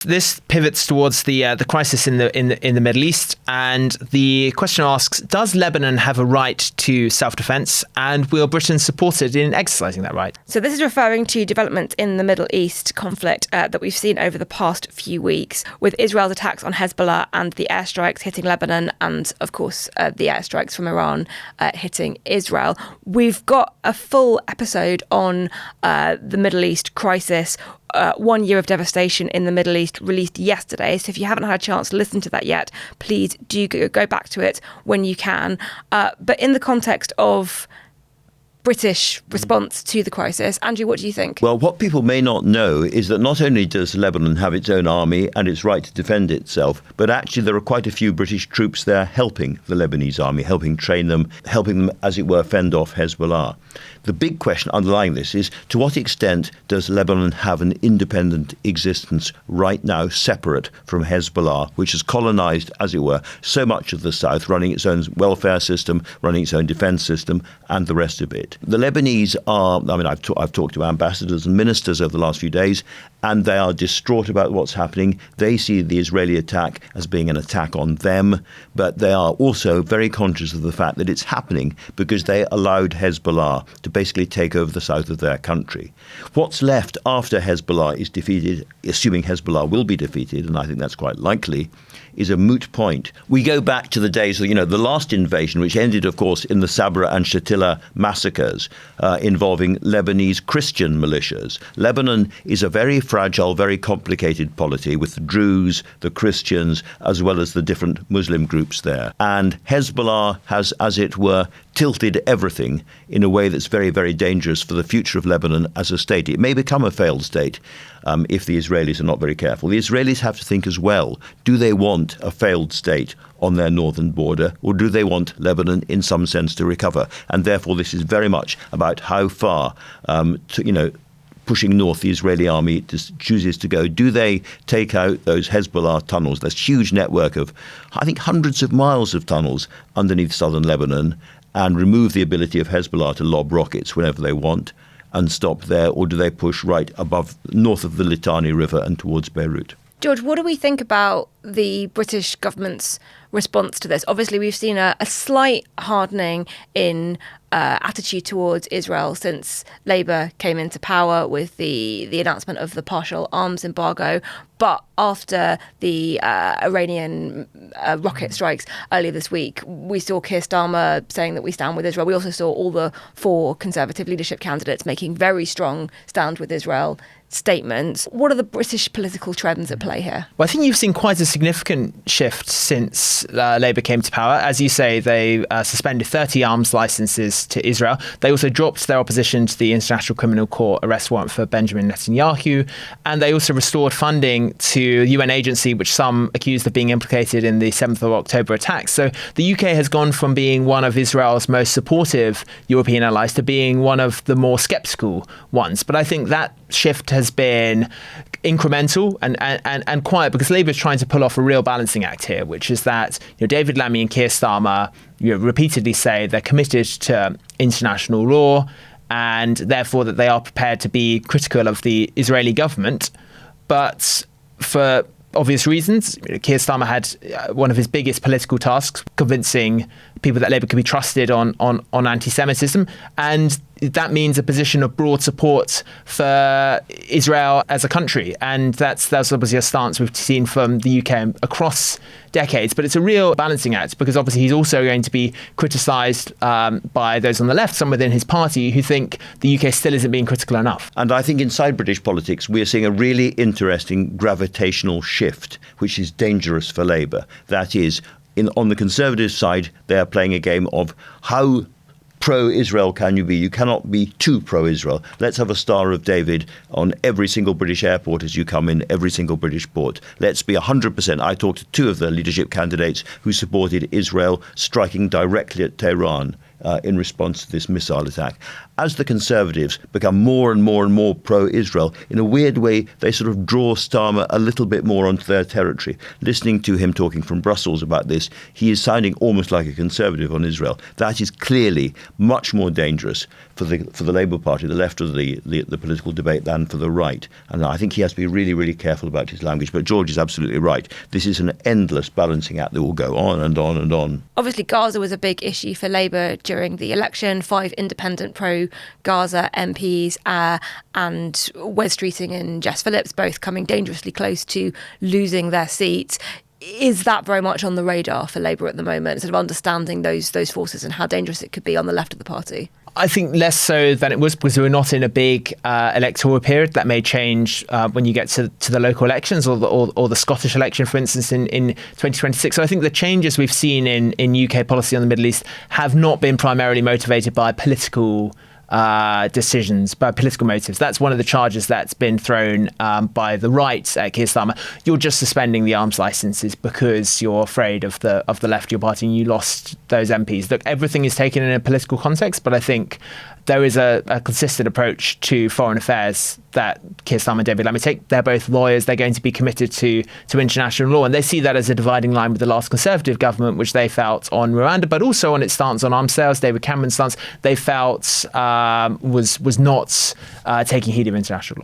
This pivots towards the crisis in the Middle East, and the question asks: does Lebanon have a right to self-defense, and will Britain support it in exercising that right? So this is referring to developments in the Middle East conflict that we've seen over the past few weeks, with Israel's attacks on Hezbollah and the airstrikes hitting Lebanon, and of course the airstrikes from Iran hitting Israel. We've got a full episode on the Middle East crisis. 1 year of devastation in the Middle East released yesterday. So if you haven't had a chance to listen to that yet, please do go back to it when you can. But in the context of British response to the crisis, Andrew, what do you think? Well, what people may not know is that not only does Lebanon have its own army and its right to defend itself, but actually there are quite a few British troops there helping the Lebanese army, helping train them, helping them, as it were, fend off Hezbollah. The big question underlying this is, to what extent does Lebanon have an independent existence right now, separate from Hezbollah, which has colonized, as it were, so much of the south, running its own welfare system, running its own defense system, and the rest of it? The Lebanese are, I've talked to ambassadors and ministers over the last few days, and they are distraught about what's happening. They see the Israeli attack as being an attack on them, but they are also very conscious of the fact that it's happening because they allowed Hezbollah to basically take over the south of their country. What's left after Hezbollah is defeated, assuming Hezbollah will be defeated, and I think that's quite likely, is a moot point. We go back to the days of, the last invasion, which ended, of course, in the Sabra and Shatila massacres involving Lebanese Christian militias. Lebanon is a very fragile, very complicated polity with the Druze, the Christians, as well as the different Muslim groups there. And Hezbollah has, as it were, tilted everything in a way that's very, very dangerous for the future of Lebanon as a state. It may become a failed state if the Israelis are not very careful. The Israelis have to think as well, do they want a failed state on their northern border, or do they want Lebanon in some sense to recover? And therefore this is very much about how far pushing north the Israeli army chooses to go. Do they take out those Hezbollah tunnels, this huge network of, I think, hundreds of miles of tunnels underneath southern Lebanon, and remove the ability of Hezbollah to lob rockets whenever they want and stop there? Or do they push right above, north of the Litani River and towards Beirut? George, what do we think about the British government's response to this? Obviously, we've seen a slight hardening in attitude towards Israel since Labour came into power with the announcement of the partial arms embargo. But after the Iranian rocket strikes earlier this week, we saw Keir Starmer saying that we stand with Israel. We also saw all the 4 Conservative leadership candidates making very strong stand with Israel statements. What are the British political trends at play here? Well, I think you've seen quite a significant shift since Labour came to power. As you say, they suspended 30 arms licenses to Israel. They also dropped their opposition to the International Criminal Court arrest warrant for Benjamin Netanyahu. And they also restored funding to a UN agency, which some accused of being implicated in the 7th of October attacks. So the UK has gone from being one of Israel's most supportive European allies to being one of the more sceptical ones. But I think that shift has been incremental and quiet, because Labour is trying to pull off a real balancing act here, which is that David Lammy and Keir Starmer repeatedly say they're committed to international law, and therefore that they are prepared to be critical of the Israeli government. But for obvious reasons, Keir Starmer had one of his biggest political tasks, convincing people that Labour could be trusted on anti-Semitism. And that means a position of broad support for Israel as a country. And that's obviously a stance we've seen from the UK across decades. But it's a real balancing act, because obviously he's also going to be criticised by those on the left, some within his party, who think the UK still isn't being critical enough. And I think inside British politics, we're seeing a really interesting gravitational shift, which is dangerous for Labour. That is, on the Conservative side, they are playing a game of how pro-Israel can you be? You cannot be too pro-Israel. Let's have a Star of David on every single British airport as you come in, every single British port. Let's be 100%. I talked to 2 of the leadership candidates who supported Israel striking directly at Tehran in response to this missile attack. As the Conservatives become more and more and more pro-Israel, in a weird way, they sort of draw Starmer a little bit more onto their territory. Listening to him talking from Brussels about this, he is sounding almost like a Conservative on Israel. That is clearly much more dangerous for the Labour Party, the left of the political debate, than for the right. And I think he has to be really, really careful about his language. But George is absolutely right. This is an endless balancing act that will go on and on and on. Obviously, Gaza was a big issue for Labour during the election. 5 independent pro-Gaza MPs and Wes Streeting and Jess Phillips both coming dangerously close to losing their seats. Is that very much on the radar for Labour at the moment, sort of understanding those forces and how dangerous it could be on the left of the party? I think less so than it was, because we're not in a big electoral period. That may change when you get to the local elections or the Scottish election, for instance, in 2026. So I think the changes we've seen in UK policy on the Middle East have not been primarily motivated by political decisions, by political motives. That's one of the charges that's been thrown by the right at Keir Starmer. You're just suspending the arms licences because you're afraid of the left of your party and you lost those MPs. Look, everything is taken in a political context, but I think there is a consistent approach to foreign affairs that Keir Starmer and David Lammy take. They're both lawyers. They're going to be committed to international law, and they see that as a dividing line with the last Conservative government, which they felt on Rwanda, but also on its stance on arms sales. David Cameron's stance, they felt was not taking heed of international law.